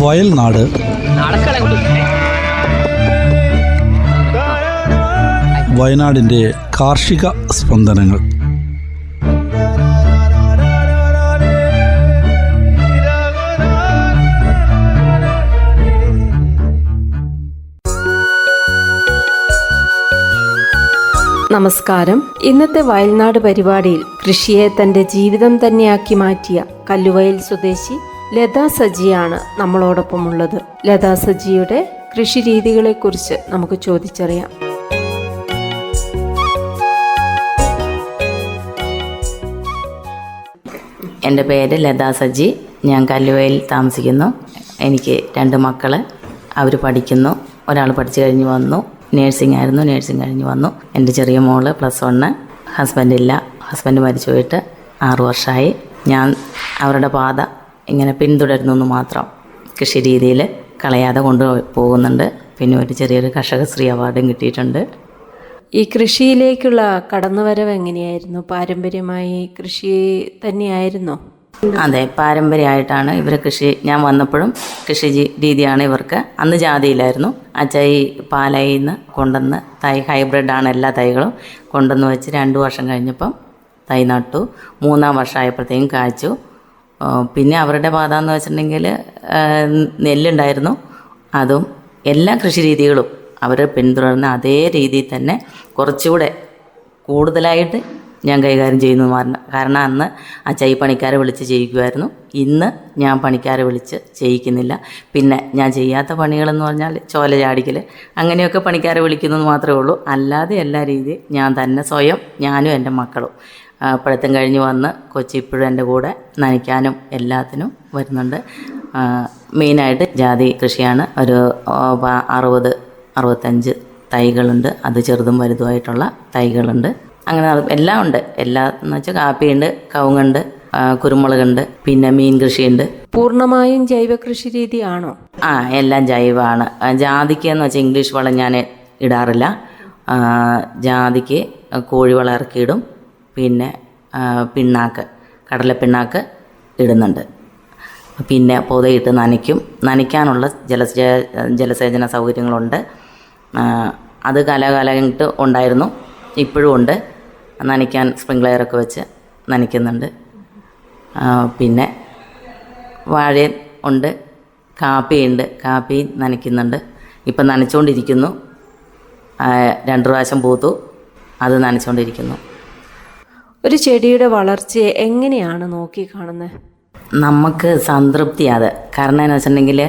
വയൽനാട്. വയനാടിൻ്റെ കാർഷിക സ്പന്ദനങ്ങൾ. നമസ്കാരം. ഇന്നത്തെ വയൽനാട് പരിപാടിയിൽ കൃഷിയെ തന്റെ ജീവിതം തന്നെയാക്കി മാറ്റിയ കല്ലുവയൽ സ്വദേശി ലത സജിയാണ് നമ്മളോടൊപ്പം ഉള്ളത്. ലത സജിയുടെ കൃഷി രീതികളെ കുറിച്ച് നമുക്ക് ചോദിച്ചറിയാം. എൻ്റെ പേര് ലത സജി. ഞാൻ കല്ലുവയലിൽ താമസിക്കുന്നു. എനിക്ക് 2 മക്കൾ. അവർ പഠിക്കുന്നു. ഒരാൾ പഠിച്ചു കഴിഞ്ഞ് വന്നു, നേഴ്സിംഗ് ആയിരുന്നു, നേഴ്സിംഗ് കഴിഞ്ഞ് വന്നു. എൻ്റെ ചെറിയ മോള് +1. ഹസ്ബൻഡില്ല, ഹസ്ബൻഡ് മരിച്ചു പോയിട്ട് 6 വർഷമായി. ഞാൻ അവരുടെ പാത ഇങ്ങനെ പിന്തുടരുന്നു മാത്രം. കൃഷി രീതിയിൽ കളയാതെ കൊണ്ടുപോകുന്നുണ്ട്. പിന്നെ ഒരു ചെറിയൊരു കർഷകശ്രീ അവാർഡും കിട്ടിയിട്ടുണ്ട്. ഈ കൃഷിയിലേക്കുള്ള കടന്നുവരവ് എങ്ങനെയായിരുന്നു? പാരമ്പര്യമായി കൃഷി തന്നെയായിരുന്നോ? അതെ, പാരമ്പര്യമായിട്ടാണ് ഇവർ കൃഷി. ഞാൻ വന്നപ്പോഴും കൃഷി രീതിയാണ് ഇവർക്ക്. അന്ന് ജാതിയിലായിരുന്നു. അച്ചായി പാലായിൽ നിന്ന് കൊണ്ടുവന്ന് തൈ, ഹൈബ്രിഡാണ് എല്ലാ തൈകളും, കൊണ്ടുവന്ന് വെച്ച് 2 വർഷം കഴിഞ്ഞപ്പം തൈ നട്ടു. 3-ാം വർഷമായപ്പോഴത്തേക്കും കായ്ച്ചു. പിന്നെ അവരുടെ പാത എന്ന് വെച്ചിട്ടുണ്ടെങ്കിൽ നെല്ലുണ്ടായിരുന്നു. അതും എല്ലാ കൃഷി രീതികളും അവർ പിന്തുടർന്ന അതേ രീതിയിൽ തന്നെ കുറച്ചുകൂടെ കൂടുതലായിട്ട് ഞാൻ കൈകാര്യം ചെയ്യുന്നു. കാരണം അന്ന് അച്ചായി പണിക്കാരെ വിളിച്ച് ചെയ്യിക്കുമായിരുന്നു. ഇന്ന് ഞാൻ പണിക്കാരെ വിളിച്ച് ചെയ്യിക്കുന്നില്ല. പിന്നെ ഞാൻ ചെയ്യാത്ത പണികളെന്ന് പറഞ്ഞാൽ ചോല ചാടിക്കൽ, അങ്ങനെയൊക്കെ പണിക്കാരെ വിളിക്കുന്നത് മാത്രമേ ഉള്ളൂ. അല്ലാതെ എല്ലാ രീതിയും ഞാൻ തന്നെ സ്വയം, ഞാനും എൻ്റെ മക്കളും. പഠിത്തം കഴിഞ്ഞ് വന്ന് ഇപ്പോഴും എൻ്റെ കൂടെ നനയ്ക്കാനും എല്ലാത്തിനും വരുന്നുണ്ട്. മെയിനായിട്ട് ജാതി കൃഷിയാണ്. ഒരു 60-65 തൈകളുണ്ട്. അത് ചെറുതും വലുതുമായിട്ടുള്ള തൈകളുണ്ട്. അങ്ങനെ എല്ലാം ഉണ്ട്. എല്ലാം എന്ന് വെച്ചാൽ കാപ്പിയുണ്ട്, കവുങ്ങുണ്ട്, കുരുമുളകുണ്ട്, പിന്നെ മീൻ കൃഷിയുണ്ട്. പൂർണ്ണമായും ജൈവ കൃഷി രീതിയാണോ? എല്ലാം ജൈവമാണ്. ജാതിക്ക് എന്ന് വെച്ചാൽ ഇംഗ്ലീഷ് വളം ഞാൻ ഇടാറില്ല. ജാതിക്ക് കോഴിവളം ഇറക്കിയിടും. പിന്നെ പിണ്ണാക്ക്, കടലപ്പിണ്ണാക്ക് ഇടുന്നുണ്ട്. പിന്നെ പൊതയിട്ട് നനയ്ക്കാനുള്ള ജലസേചന സൗകര്യങ്ങളുണ്ട്. അത് കാലകാലമായിട്ട് ഉണ്ടായിരുന്നു, ഇപ്പോഴും ഉണ്ട്. നനയ്ക്കാൻ സ്പ്രിംഗ്ലെയറൊക്കെ വെച്ച് നനയ്ക്കുന്നുണ്ട്. പിന്നെ വാഴ ഉണ്ട്, കാപ്പിയുണ്ട്, കാപ്പി നനയ്ക്കുന്നുണ്ട്. ഇപ്പം നനച്ചുകൊണ്ടിരിക്കുന്നു. 2 പ്രാവശ്യം പൂത്തു, അത് നനച്ചുകൊണ്ടിരിക്കുന്നു. ഒരു ചെടിയുടെ വളർച്ചയെ എങ്ങനെയാണ് നോക്കി കാണുന്നത്? നമുക്ക് സംതൃപ്തി അത്. കാരണം എന്ന് വെച്ചിട്ടുണ്ടെങ്കിൽ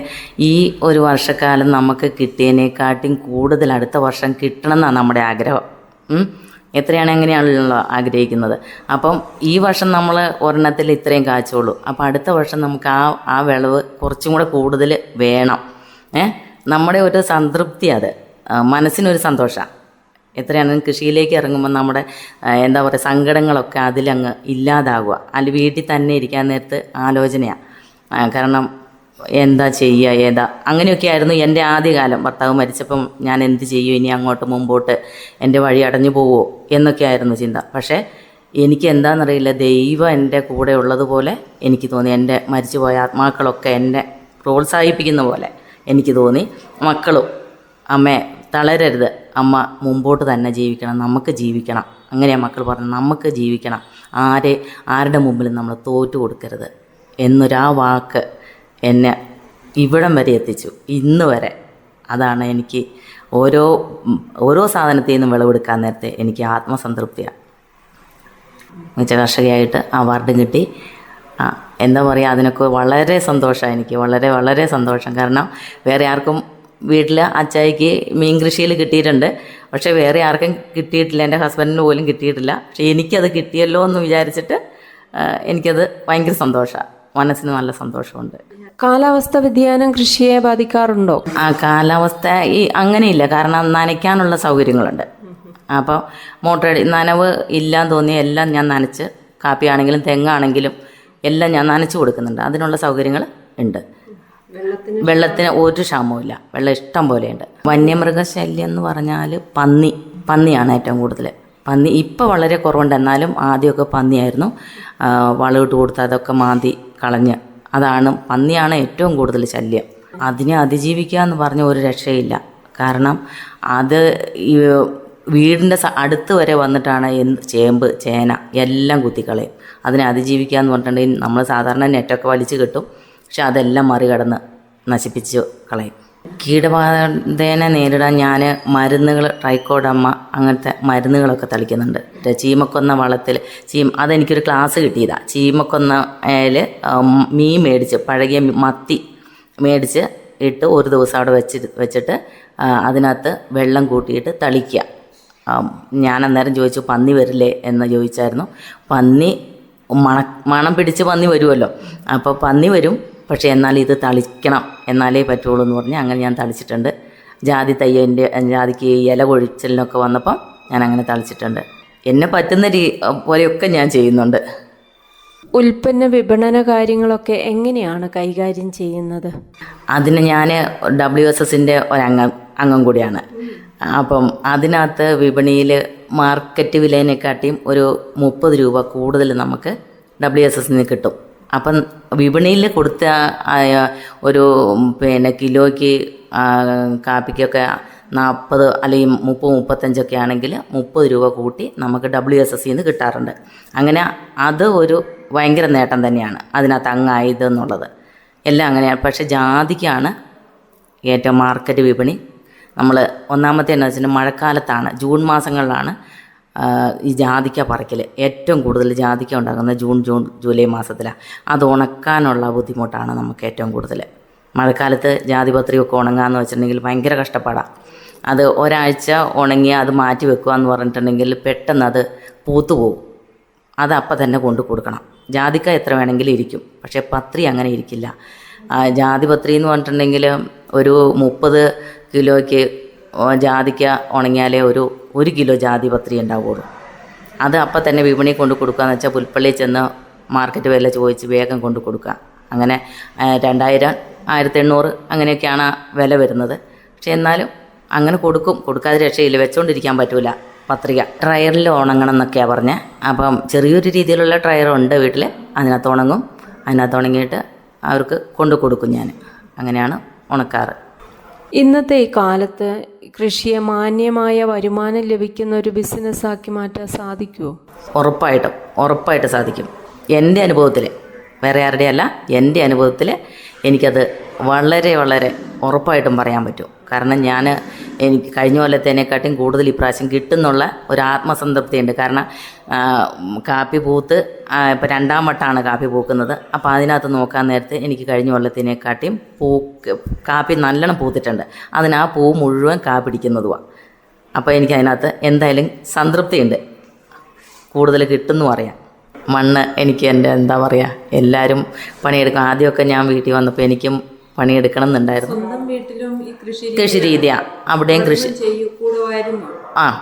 ഈ ഒരു വർഷക്കാലം നമുക്ക് കിട്ടിയതിനെക്കാട്ടും കൂടുതൽ അടുത്ത വർഷം കിട്ടണം എന്നാണ് നമ്മുടെ ആഗ്രഹം. എത്രയാണ് എങ്ങനെയാണല്ലോ ആഗ്രഹിക്കുന്നത്. അപ്പം ഈ വർഷം നമ്മൾ ഒരെണ്ണത്തിൽ ഇത്രയും കായ്ച്ചുള്ളൂ. അപ്പം അടുത്ത വർഷം നമുക്ക് ആ വിളവ് കുറച്ചും കൂടെ കൂടുതൽ വേണം. നമ്മുടെ ഒരു സംതൃപ്തി അത്, മനസ്സിനൊരു സന്തോഷമാണ്. എത്രയാണ് കൃഷിയിലേക്ക് ഇറങ്ങുമ്പോൾ നമ്മുടെ എന്താ പറയുക, സങ്കടങ്ങളൊക്കെ അതിലങ്ങ് ഇല്ലാതാകുക. അല്ലെങ്കിൽ വീട്ടിൽ തന്നെ ഇരിക്കാൻ നേരത്ത് ആലോചനയാണ്. കാരണം എന്താ ചെയ്യുക, ഏതാ, അങ്ങനെയൊക്കെ ആയിരുന്നു എൻ്റെ ആദ്യകാലം. ഭർത്താവ് മരിച്ചപ്പം ഞാൻ എന്ത് ചെയ്യും, ഇനി അങ്ങോട്ട് മുമ്പോട്ട് എൻ്റെ വഴി അടഞ്ഞു പോവുമോ എന്നൊക്കെ ആയിരുന്നു ചിന്ത. പക്ഷേ എനിക്ക് എന്താണെന്നറിയില്ല, ദൈവം എൻ്റെ കൂടെ ഉള്ളതുപോലെ എനിക്ക് തോന്നി. എൻ്റെ മരിച്ചുപോയ ആത്മാക്കളൊക്കെ എന്നെ പ്രോത്സാഹിപ്പിക്കുന്ന പോലെ എനിക്ക് തോന്നി. മക്കളും, അമ്മേ തളരരുത്, അമ്മ മുമ്പോട്ട് തന്നെ ജീവിക്കണം, നമുക്ക് ജീവിക്കണം. അങ്ങനെയാണ് മക്കൾ പറഞ്ഞു, നമുക്ക് ജീവിക്കണം, ആരുടെ മുമ്പിലും നമ്മൾ തോറ്റു കൊടുക്കരുത് എന്നൊരാ വാക്ക് എന്നെ ഇവിടം വരെ എത്തിച്ചു, ഇന്ന് വരെ. അതാണ് എനിക്ക് ഓരോ സാധനത്തിൽ നിന്നും വിളവെടുക്കാൻ നേരത്തെ എനിക്ക് ആത്മസംതൃപ്തിയാണ്. മികച്ച കർഷകയായിട്ട് അവാർഡും കിട്ടി. എന്താ പറയുക, അതിനൊക്കെ വളരെ സന്തോഷമാണ് എനിക്ക്, വളരെ വളരെ സന്തോഷം. കാരണം വേറെ ആർക്കും, വീട്ടിൽ അച്ചായിക്ക് മീൻ കൃഷിയിൽ കിട്ടിയിട്ടുണ്ട്, പക്ഷേ വേറെ ആർക്കും കിട്ടിയിട്ടില്ല. എൻ്റെ ഹസ്ബൻഡിന് പോലും കിട്ടിയിട്ടില്ല. പക്ഷേ എനിക്കത് കിട്ടിയല്ലോ എന്ന് വിചാരിച്ചിട്ട് എനിക്കത് ഭയങ്കര സന്തോഷമാണ്, മനസ്സിന് നല്ല സന്തോഷമുണ്ട്. കാലാവസ്ഥ വ്യതിയാനം കൃഷിയെ ബാധിക്കാറുണ്ടോ? കാലാവസ്ഥ അങ്ങനെയില്ല. കാരണം നനയ്ക്കാനുള്ള സൗകര്യങ്ങളുണ്ട്. അപ്പോൾ മോട്ടർ നനവ് ഇല്ലാന്ന് തോന്നിയ എല്ലാം ഞാൻ നനച്ച്, കാപ്പിയാണെങ്കിലും തെങ്ങാണെങ്കിലും എല്ലാം ഞാൻ നനച്ച് കൊടുക്കുന്നുണ്ട്. അതിനുള്ള സൗകര്യങ്ങൾ ഉണ്ട്. വെള്ളത്തിന് ഒരു ക്ഷാമവുമില്ല. വെള്ളം ഇഷ്ടം പോലെയുണ്ട്. വന്യമൃഗശല്യം എന്ന് പറഞ്ഞാൽ പന്നിയാണ് ഏറ്റവും കൂടുതൽ. പന്നി ഇപ്പോൾ വളരെ കുറവുണ്ട്. എന്നാലും ആദ്യമൊക്കെ പന്നിയായിരുന്നു. വളമിട്ട് കൊടുത്ത് അതൊക്കെ മാന്തി കളഞ്ഞ്, പന്നിയാണ് ഏറ്റവും കൂടുതൽ ശല്യം. അതിനെ അതിജീവിക്കുക എന്ന് പറഞ്ഞ ഒരു രക്ഷയില്ല. കാരണം അത് ഈ വീടിൻ്റെ അടുത്ത് വരെ വന്നിട്ടാണ് ചേമ്പ്, ചേന എല്ലാം കുത്തിക്കളയും. അതിനെ അതിജീവിക്കുക എന്ന് പറഞ്ഞിട്ടുണ്ടെങ്കിൽ നമ്മൾ സാധാരണ നെറ്റൊക്കെ വലിച്ചു കിട്ടും, പക്ഷെ അതെല്ലാം മറികടന്ന് നശിപ്പിച്ച് കളയും. കീടബാധേനെ നേരിടാൻ ഞാൻ മരുന്നുകൾ, ട്രൈക്കോഡർമ അങ്ങനത്തെ മരുന്നുകളൊക്കെ തളിക്കുന്നുണ്ട്. ചീമക്കൊന്ന വളത്തിൽ അതെനിക്കൊരു ക്ലാസ് കിട്ടിയതാണ്. ചീമക്കൊന്നയിൽ മീൻ മേടിച്ച്, പഴകിയ മത്തി മേടിച്ച് ഇട്ട് ഒരു ദിവസം അവിടെ വെച്ചിട്ട് അതിനകത്ത് വെള്ളം കൂട്ടിയിട്ട് തളിക്കുക. ഞാൻ അന്നേരം ചോദിച്ചു, പന്നി വരില്ലേ എന്ന് ചോദിച്ചായിരുന്നു. പന്നി മണം പിടിച്ച് പന്നി വരുമല്ലോ, അപ്പോൾ പന്നി വരും, പക്ഷേ എന്നാൽ ഇത് തളിക്കണം, എന്നാലേ പറ്റുള്ളൂ എന്ന് പറഞ്ഞ് അങ്ങനെ ഞാൻ തളിച്ചിട്ടുണ്ട്. ജാതിക്ക് ഇല കൊഴിച്ചലിനൊക്കെ വന്നപ്പം ഞാൻ അങ്ങനെ തളിച്ചിട്ടുണ്ട്. എന്നെ പറ്റുന്ന പോലെയൊക്കെ ഞാൻ ചെയ്യുന്നുണ്ട്. ഉൽപ്പന്ന വിപണന കാര്യങ്ങളൊക്കെ എങ്ങനെയാണ് കൈകാര്യം ചെയ്യുന്നത്? അതിന് ഞാൻ WSSൻ്റെ ഒരംഗം കൂടിയാണ്. അപ്പം അതിനകത്ത് വിപണിയിൽ മാർക്കറ്റ് വിലേനെക്കാട്ടിയും ഒരു 30 രൂപ കൂടുതൽ നമുക്ക് WSSന് കിട്ടും. അപ്പം വിപണിയിൽ കൊടുത്ത ഒരു കിലോയ്ക്ക് കാപ്പിക്കൊക്കെ 40 അല്ലെങ്കിൽ 30-35 ആണെങ്കിൽ 30 രൂപ കൂട്ടി നമുക്ക് WSSന്ന് കിട്ടാറുണ്ട്. അങ്ങനെ അത് ഒരു ഭയങ്കര നേട്ടം തന്നെയാണ് അതിനകത്ത് അങ്ങായതെന്നുള്ളത്. എല്ലാം അങ്ങനെയാണ്. പക്ഷേ ജാതിക്കാണ് ഏറ്റവും മാർക്കറ്റ് വിപണി. നമ്മൾ ഒന്നാമത്തെ എന്ന് വെച്ചാൽ മഴക്കാലത്താണ്, ജൂൺ മാസങ്ങളിലാണ് ഈ ജാതിക്ക പറിക്കൽ. ഏറ്റവും കൂടുതൽ ജാതിക്ക ഉണ്ടാകുന്നത് ജൂൺ ജൂലൈ മാസത്തിലാണ്. അത് ഉണക്കാനുള്ള ബുദ്ധിമുട്ടാണ് നമുക്ക് ഏറ്റവും കൂടുതൽ. മഴക്കാലത്ത് ജാതിപത്രിയൊക്കെ ഉണങ്ങാന്ന് വെച്ചിട്ടുണ്ടെങ്കിൽ ഭയങ്കര കഷ്ടപ്പാടാണ്. അത് ഒരാഴ്ച ഉണങ്ങി അത് മാറ്റി വെക്കുക എന്ന് പറഞ്ഞിട്ടുണ്ടെങ്കിൽ പെട്ടെന്ന് അത് പൂത്തുപോകും. അത് അപ്പം തന്നെ കൊണ്ടു കൊടുക്കണം. ജാതിക്ക എത്ര വേണമെങ്കിലും ഇരിക്കും, പക്ഷേ പത്രി അങ്ങനെ ഇരിക്കില്ല. ജാതിപത്രി എന്ന് പറഞ്ഞിട്ടുണ്ടെങ്കിൽ ഒരു 30 കിലോയ്ക്ക് ജാതിക്ക ഉണങ്ങിയാലേ ഒരു കിലോ ജാതിപത്രി ഉണ്ടാവുള്ളൂ. അത് അപ്പം തന്നെ വിപണി കൊണ്ട് കൊടുക്കുകയെന്ന് വെച്ചാൽ പുൽപ്പള്ളിയിൽ ചെന്ന് മാർക്കറ്റ് വില ചോദിച്ച് വേഗം കൊണ്ട് കൊടുക്കുക. അങ്ങനെ 2000, 1800 അങ്ങനെയൊക്കെയാണ് വില വരുന്നത്. പക്ഷേ എന്നാലും അങ്ങനെ കൊടുക്കാതെ രക്ഷയില്ല, വെച്ചുകൊണ്ടിരിക്കാൻ പറ്റില്ല. പത്രിക ഡ്രയറിൽ ഉണങ്ങണം എന്നൊക്കെയാണ് പറഞ്ഞത്. അപ്പം ചെറിയൊരു രീതിയിലുള്ള ഡ്രയറുണ്ട് വീട്ടിൽ, അതിനകത്ത് ഉണങ്ങും. അതിനകത്ത് ഉണങ്ങിയിട്ട് അവർക്ക് കൊണ്ടു കൊടുക്കും ഞാൻ. അങ്ങനെയാണ് ഉണക്കാറ്. ഇന്നത്തെ ഈ കാലത്ത് കൃഷിയെ മാന്യമായ വരുമാനം ലഭിക്കുന്ന ഒരു ബിസിനസ്സാക്കി മാറ്റാൻ സാധിക്കുമോ? ഉറപ്പായിട്ട് സാധിക്കും. എൻ്റെ അനുഭവത്തിൽ, വേറെ ആരുടെയല്ല, എൻ്റെ അനുഭവത്തിൽ എനിക്കത് വളരെ വളരെ ഉറപ്പായിട്ടും പറയാൻ പറ്റും. കാരണം എനിക്ക് കഴിഞ്ഞ കൊല്ലത്തേനെക്കാട്ടും കൂടുതൽ ഇപ്രാവശ്യം കിട്ടുന്നുള്ള ഒരു ആത്മസംതൃപ്തിയുണ്ട്. കാരണം കാപ്പി പൂത്ത് ഇപ്പോൾ 2ാം വട്ടമാണ് കാപ്പി പൂക്കുന്നത്. അപ്പോൾ അതിനകത്ത് നോക്കാൻ നേരത്ത് എനിക്ക് കഴിഞ്ഞ കൊല്ലത്തിനെക്കാട്ടിയും കാപ്പി നല്ലോണം പൂത്തിട്ടുണ്ട്. അതിന് ആ പൂ മുഴുവൻ കാ പിടിക്കുന്നതുമാണ്. അപ്പോൾ എനിക്കതിനകത്ത് എന്തായാലും സംതൃപ്തിയുണ്ട്. കൂടുതൽ കിട്ടുമെന്നും അറിയാം. മണ്ണ് എനിക്ക് എന്താ പറയുക, എല്ലാവരും പണിയെടുക്കും. ആദ്യമൊക്കെ ഞാൻ വീട്ടിൽ വന്നപ്പോൾ എനിക്കും പണിയെടുക്കണം എന്നുണ്ടായിരുന്നു. കൃഷി രീതിയാണ്, അവിടെയും കൃഷി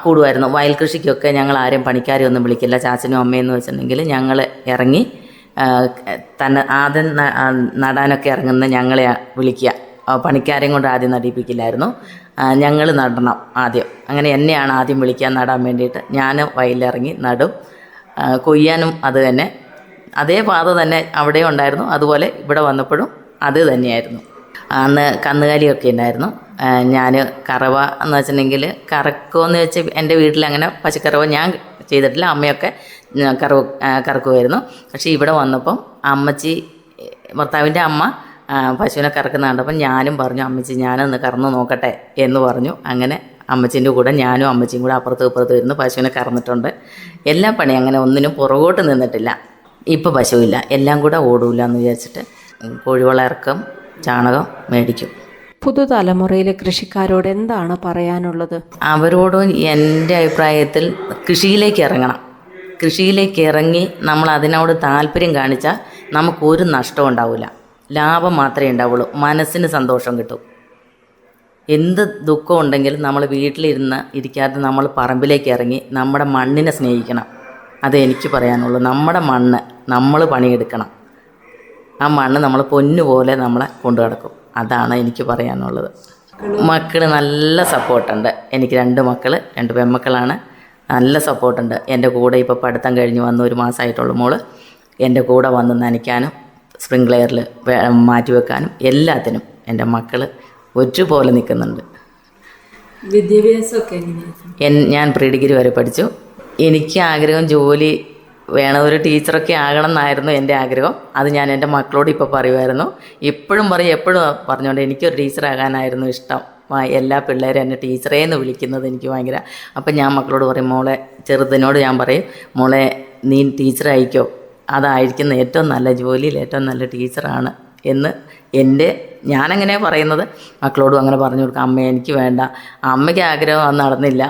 കൂടുമായിരുന്നു. വയൽ കൃഷിക്കൊക്കെ ഞങ്ങൾ ആരെയും പണിക്കാരെ ഒന്നും വിളിക്കില്ല. ചാച്ചനും അമ്മയെന്ന് വെച്ചിട്ടുണ്ടെങ്കിൽ ഞങ്ങൾ ഇറങ്ങി ആദ്യം നടാനൊക്കെ ഇറങ്ങുന്ന ഞങ്ങളെ വിളിക്കുക. പണിക്കാരെയും കൊണ്ട് ആദ്യം നടിപ്പിക്കില്ലായിരുന്നു, ഞങ്ങൾ നടണം ആദ്യം. അങ്ങനെ എന്നെയാണ് ആദ്യം വിളിക്കാൻ നടാൻ വേണ്ടിയിട്ട്. ഞാൻ വയലിലിറങ്ങി നടും. കൊയ്യാനും അത് തന്നെ, അതേ പാത തന്നെ അവിടെ ഉണ്ടായിരുന്നു. അതുപോലെ ഇവിടെ വന്നപ്പോഴും അത് തന്നെയായിരുന്നു. അന്ന് കന്നുകാലിയൊക്കെ ഉണ്ടായിരുന്നു. ഞാൻ കറവ എന്ന് വെച്ചിട്ടുണ്ടെങ്കിൽ കറക്കുമെന്ന് വെച്ച് എൻ്റെ വീട്ടിൽ അങ്ങനെ പശുക്കറവ ഞാൻ ചെയ്തിട്ടില്ല. അമ്മയൊക്കെ കറക്കുമായിരുന്നു. പക്ഷേ ഇവിടെ വന്നപ്പം അമ്മച്ചി, ഭർത്താവിൻ്റെ അമ്മ പശുവിനെ കറക്കുന്ന കണ്ടപ്പം ഞാനും പറഞ്ഞു, അമ്മച്ചി ഞാനൊന്ന് കറന്ന് നോക്കട്ടെ എന്ന് പറഞ്ഞു. അങ്ങനെ അമ്മച്ചീൻ്റെ കൂടെ ഞാനും അമ്മച്ചിയും കൂടെ അപ്പുറത്തും ഇപ്പുറത്തും ഇരുന്ന് പശുവിനെ കറന്നിട്ടുണ്ട്. എല്ലാ പണി അങ്ങനെ ഒന്നിനും പുറകോട്ട് നിന്നിട്ടില്ല. ഇപ്പോൾ പശുവില്ല, എല്ലാം കൂടെ ഓടൂല എന്ന് വിചാരിച്ചിട്ട് കോഴിവള ഇറക്കും, ചാണകം മേടിക്കും. പുതുതലമുറയിലെ കൃഷിക്കാരോട് എന്താണ് പറയാനുള്ളത്? അവരോടും എൻ്റെ അഭിപ്രായത്തിൽ കൃഷിയിലേക്ക് ഇറങ്ങണം. കൃഷിയിലേക്ക് ഇറങ്ങി നമ്മൾ അതിനോട് താല്പര്യം കാണിച്ചാൽ നമുക്കൊരു നഷ്ടവും ഉണ്ടാവില്ല, ലാഭം മാത്രമേ ഉണ്ടാവുള്ളൂ. മനസ്സിന് സന്തോഷം കിട്ടും. എന്ത് ദുഃഖം ഉണ്ടെങ്കിലും നമ്മൾ ഇരിക്കാതെ നമ്മൾ പറമ്പിലേക്ക് ഇറങ്ങി നമ്മുടെ മണ്ണിനെ സ്നേഹിക്കണം. അതേ എനിക്ക് പറയാനുള്ളൂ. നമ്മുടെ മണ്ണ് നമ്മൾ പണിയെടുക്കണം. ആ മണ്ണ് നമ്മൾ പൊന്നുപോലെ നമ്മളെ കൊണ്ടു നടക്കും. അതാണ് എനിക്ക് പറയാനുള്ളത്. മക്കൾ നല്ല സപ്പോർട്ടുണ്ട്. എനിക്ക് 2 മക്കൾ, 2 പെൺമക്കളാണ്. നല്ല സപ്പോർട്ടുണ്ട്. എൻ്റെ കൂടെ ഇപ്പോൾ പഠിത്തം കഴിഞ്ഞ് വന്ന് 1 മാസമായിട്ടുള്ള മോള് എൻ്റെ കൂടെ വന്ന് നനയ്ക്കാനും സ്പ്രിംഗ്ലെയറിൽ മാറ്റിവെക്കാനും എല്ലാത്തിനും എൻ്റെ മക്കൾ ഒരുപോലെ നിൽക്കുന്നുണ്ട്. വിദ്യാഭ്യാസമൊക്കെ എങ്ങനെയാണ്? ഞാൻ പ്രീ ഡിഗ്രി വരെ പഠിച്ചു. എനിക്ക് ആഗ്രഹം ജോലി വേണം, ഒരു ടീച്ചറൊക്കെ ആകണം എന്നായിരുന്നു എൻ്റെ ആഗ്രഹം. അത് ഞാൻ എൻ്റെ മക്കളോട് ഇപ്പോൾ പറയുമായിരുന്നു, എപ്പോഴും പറഞ്ഞുകൊണ്ട് എനിക്കൊരു ടീച്ചറാകാനായിരുന്നു ഇഷ്ടം. എല്ലാ പിള്ളേരും എന്നെ ടീച്ചറേന്ന് വിളിക്കുന്നത് എനിക്ക് ഭയങ്കര. അപ്പം ഞാൻ മക്കളോട് പറയും, മോളെ ചെറുതിനോട് ഞാൻ പറയും, മോളെ നീ ടീച്ചറായിക്കോ, അതായിരിക്കുന്ന ഏറ്റവും നല്ല ജോലിയിൽ ഏറ്റവും നല്ല ടീച്ചറാണ് എന്ന് ഞാനങ്ങനെ പറയുന്നത്. മക്കളോടും അങ്ങനെ പറഞ്ഞു കൊടുക്കാം. അമ്മ എനിക്ക് വേണ്ട, അമ്മയ്ക്ക് ആഗ്രഹം അത് നടന്നില്ല,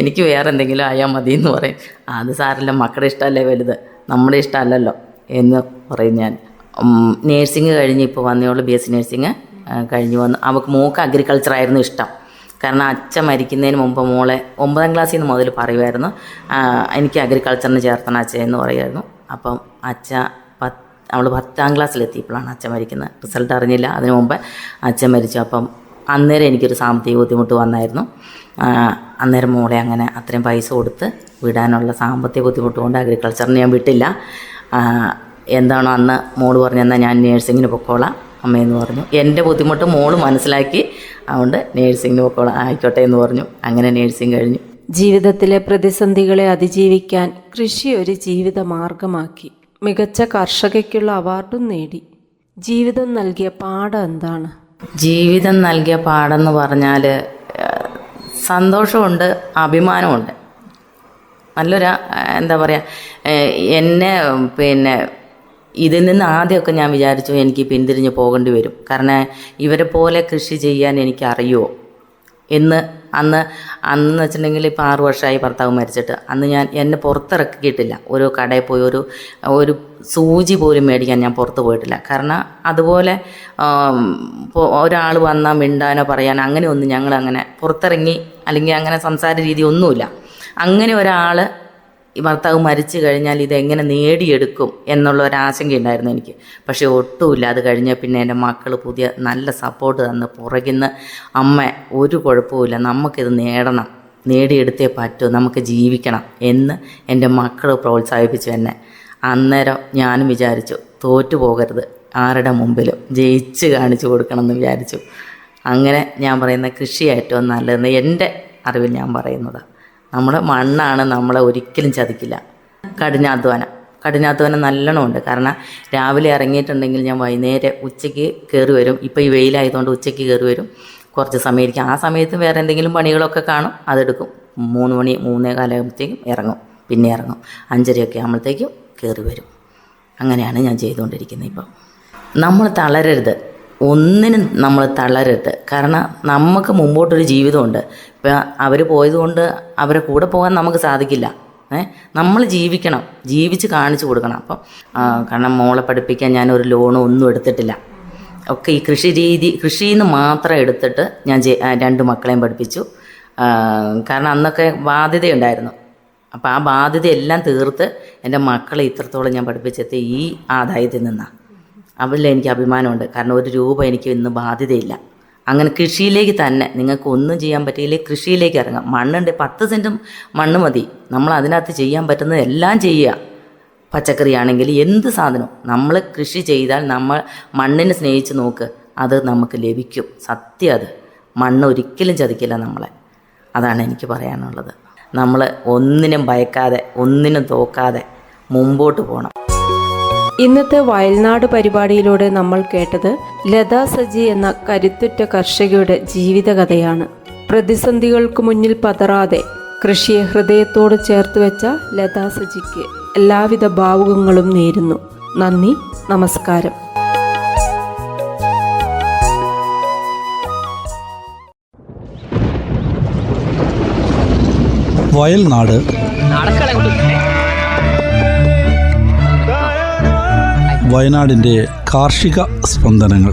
എനിക്ക് വേറെ എന്തെങ്കിലും ആയാൽ മതി എന്ന് പറയും. അത് സാരമില്ല, മക്കളുടെ ഇഷ്ടമല്ലേ വലുത്, നമ്മുടെ ഇഷ്ടമല്ലല്ലോ എന്ന് പറയും ഞാൻ. നേഴ്സിംഗ് കഴിഞ്ഞ് ഇപ്പോൾ വന്നേയുള്ളൂ, BSc നേഴ്സിംഗ് കഴിഞ്ഞ് വന്നു. അവൾക്ക് മോൾക്ക് അഗ്രികൾച്ചറായിരുന്നു ഇഷ്ടം. കാരണം അച്ഛൻ മരിക്കുന്നതിന് മുമ്പ് മോളെ 9ാം ക്ലാസ്സിൽ നിന്ന് മുതൽ പറയുമായിരുന്നു, എനിക്ക് അഗ്രികൾച്ചറിന് ചേർത്തണം അച്ഛൻ എന്ന് പറയുമായിരുന്നു. അപ്പം അവൾ 10ാം ക്ലാസ്സിലെത്തിയപ്പോഴാണ് അച്ഛൻ മരിക്കുന്നത്. റിസൾട്ട് അറിഞ്ഞില്ല, അതിന് മുമ്പ് അച്ഛൻ മരിച്ചു. അപ്പം അന്നേരം എനിക്കൊരു സാമ്പത്തിക ബുദ്ധിമുട്ട് വന്നായിരുന്നു. അന്നേരം മോളെ അങ്ങനെ അത്രയും പൈസ കൊടുത്ത് വിടാനുള്ള സാമ്പത്തിക ബുദ്ധിമുട്ട് കൊണ്ട് അഗ്രികൾച്ചറിന് ഞാൻ വിട്ടില്ല. എന്താണോ അന്ന് മോള് പറഞ്ഞെന്നാൽ ഞാൻ നേഴ്സിങ്ങിന് പൊക്കോളാം അമ്മയെന്ന് പറഞ്ഞു. എൻ്റെ ബുദ്ധിമുട്ട് മോള് മനസ്സിലാക്കി, അതുകൊണ്ട് നേഴ്സിങ്ങിന് പൊക്കോളാം, ആയിക്കോട്ടെ എന്ന് പറഞ്ഞു. അങ്ങനെ നേഴ്സിംഗ് കഴിഞ്ഞു. ജീവിതത്തിലെ പ്രതിസന്ധികളെ അതിജീവിക്കാൻ കൃഷി ഒരു ജീവിത മാർഗമാക്കി. മികച്ച കർഷകയ്ക്കുള്ള അവാർഡും നേടി. ജീവിതം നൽകിയ പാഠം എന്താണ്? ജീവിതം നൽകിയ പാഠമെന്ന് പറഞ്ഞാൽ സന്തോഷമുണ്ട്, അഭിമാനമുണ്ട്. നല്ലൊരു എന്താ പറയുക, എന്നെ ഇതിൽ നിന്ന് ആദ്യമൊക്കെ ഞാൻ വിചാരിച്ചു എനിക്ക് പിന്തിരിഞ്ഞ് പോകേണ്ടി വരും, കാരണം ഇവരെ പോലെ കൃഷി ചെയ്യാൻ എനിക്കറിയുമോ എന്ന്. അന്ന് വെച്ചിട്ടുണ്ടെങ്കിൽ ഇപ്പോൾ 6 വർഷമായി ഭർത്താവ് മരിച്ചിട്ട്. അന്ന് എന്നെ പുറത്തിറക്കിയിട്ടില്ല. ഒരു കടയിൽ പോയി ഒരു സൂചി പോലും മേടിക്കാൻ ഞാൻ പുറത്ത് പോയിട്ടില്ല. കാരണം അതുപോലെ ഒരാൾ വന്നാൽ മിണ്ടാനോ പറയാനോ അങ്ങനെയൊന്നും ഞങ്ങളങ്ങനെ പുറത്തിറങ്ങി അല്ലെങ്കിൽ അങ്ങനെ സംസാര രീതി ഒന്നുമില്ല. അങ്ങനെ ഒരാൾ ഭർത്താവ് മരിച്ചു കഴിഞ്ഞാൽ ഇതെങ്ങനെ നേടിയെടുക്കും എന്നുള്ള ഒരാശങ്കയുണ്ടായിരുന്നു എനിക്ക്. പക്ഷേ ഒട്ടുമില്ല. അത് കഴിഞ്ഞ പിന്നെ എൻ്റെ മക്കൾ പുതിയ നല്ല സപ്പോർട്ട് തന്ന് പുറകിന്ന്, അമ്മ ഒരു കുഴപ്പമില്ല, നമുക്കിത് നേടിയെടുത്തേ പറ്റൂ, നമുക്ക് ജീവിക്കണം എന്ന് എൻ്റെ മക്കൾ പ്രോത്സാഹിപ്പിച്ചു എന്നെ. അന്നേരം ഞാനും വിചാരിച്ചു തോറ്റു പോകരുത്, ആരുടെ മുമ്പിലും ജയിച്ച് കാണിച്ചു കൊടുക്കണമെന്ന് വിചാരിച്ചു. അങ്ങനെ ഞാൻ പറയുന്ന കൃഷി ഏറ്റവും നല്ലതെന്ന് എൻ്റെ അറിവിൽ ഞാൻ പറയുന്നത്. നമ്മുടെ മണ്ണാണ് നമ്മളെ ഒരിക്കലും ചതിക്കില്ല. കഠിനാധ്വാനം നല്ലോണം ഉണ്ട്. കാരണം രാവിലെ ഇറങ്ങിയിട്ടുണ്ടെങ്കിൽ ഞാൻ വൈകുന്നേരം ഉച്ചയ്ക്ക് കയറി വരും. ഇപ്പോൾ ഈ വെയിലായതുകൊണ്ട് ഉച്ചയ്ക്ക് കയറി വരും, കുറച്ച് സമയം ഇരിക്കും. ആ സമയത്ത് വേറെ എന്തെങ്കിലും പണികളൊക്കെ കാണും, അതെടുക്കും. 3 മണി 3:15 ആകുമ്പോഴത്തേക്കും ഇറങ്ങും, പിന്നെ ഇറങ്ങും. 5:30 ആകുമ്പോഴത്തേക്കും കയറി വരും. അങ്ങനെയാണ് ഞാൻ ചെയ്തുകൊണ്ടിരിക്കുന്നത്. ഇപ്പം നമ്മൾ തളരരുത്, ഒന്നിനും നമ്മൾ തളരരുത്. കാരണം നമുക്ക് മുമ്പോട്ടൊരു ജീവിതമുണ്ട്. ഇപ്പം അവർ പോയതുകൊണ്ട് അവരെ കൂടെ പോകാൻ നമുക്ക് സാധിക്കില്ല. നമ്മൾ ജീവിക്കണം, ജീവിച്ച് കാണിച്ചു കൊടുക്കണം. അപ്പം കാരണം മോളെ പഠിപ്പിക്കാൻ ഞാനൊരു ലോണും ഒന്നും എടുത്തിട്ടില്ല. ഒക്കെ ഈ കൃഷിയിൽ നിന്ന് മാത്രം എടുത്തിട്ട് ഞാൻ 2 മക്കളെയും പഠിപ്പിച്ചു. കാരണം അന്നൊക്കെ ബാധ്യതയുണ്ടായിരുന്നു. അപ്പോൾ ആ ബാധ്യതയെല്ലാം തീർത്ത് എൻ്റെ മക്കളെ ഇത്രത്തോളം ഞാൻ പഠിപ്പിച്ചെത്തി ഈ ആദായത്തിൽ നിന്നാണ്. അതിൽ എനിക്ക് അഭിമാനമുണ്ട്. കാരണം 1 രൂപ എനിക്ക് ഇന്ന് ബാധ്യതയില്ല. അങ്ങനെ കൃഷിയിലേക്ക് തന്നെ, നിങ്ങൾക്ക് ഒന്നും ചെയ്യാൻ പറ്റിയില്ലേ കൃഷിയിലേക്ക് ഇറങ്ങാം. മണ്ണുണ്ട്, 10 സെൻറ്റ് മണ്ണ് മതി, നമ്മൾ അതിനകത്ത് ചെയ്യാൻ പറ്റുന്നത് എല്ലാം ചെയ്യുക. പച്ചക്കറി ആണെങ്കിൽ എന്ത് സാധനവും നമ്മൾ കൃഷി ചെയ്താൽ, നമ്മൾ മണ്ണിനെ സ്നേഹിച്ച് നോക്ക്, അത് നമുക്ക് ലഭിക്കും. സത്യം, അത് മണ്ണ് ഒരിക്കലും ചതിക്കില്ല നമ്മളെ. അതാണ് എനിക്ക് പറയാനുള്ളത്. നമ്മൾ ഒന്നിനും ഭയക്കാതെ, ഒന്നിനും തോക്കാതെ മുമ്പോട്ട് പോകണം. ഇന്നത്തെ വയൽനാട് പരിപാടിയിലൂടെ നമ്മൾ കേട്ടത് ലതാ സജി എന്ന കരുത്തുറ്റ കർഷകയുടെ ജീവിതകഥയാണ്. പ്രതിസന്ധികൾക്ക് മുന്നിൽ പതറാതെ കൃഷിയെ ഹൃദയത്തോട് ചേർത്ത് വെച്ച ലതാ സജിക്ക് എല്ലാവിധ ഭാവുകങ്ങളും നേരുന്നു. നന്ദി, നമസ്കാരം. വയൽനാട് വയനാടിൻ്റെ കാർഷിക സ്പന്ദനങ്ങൾ.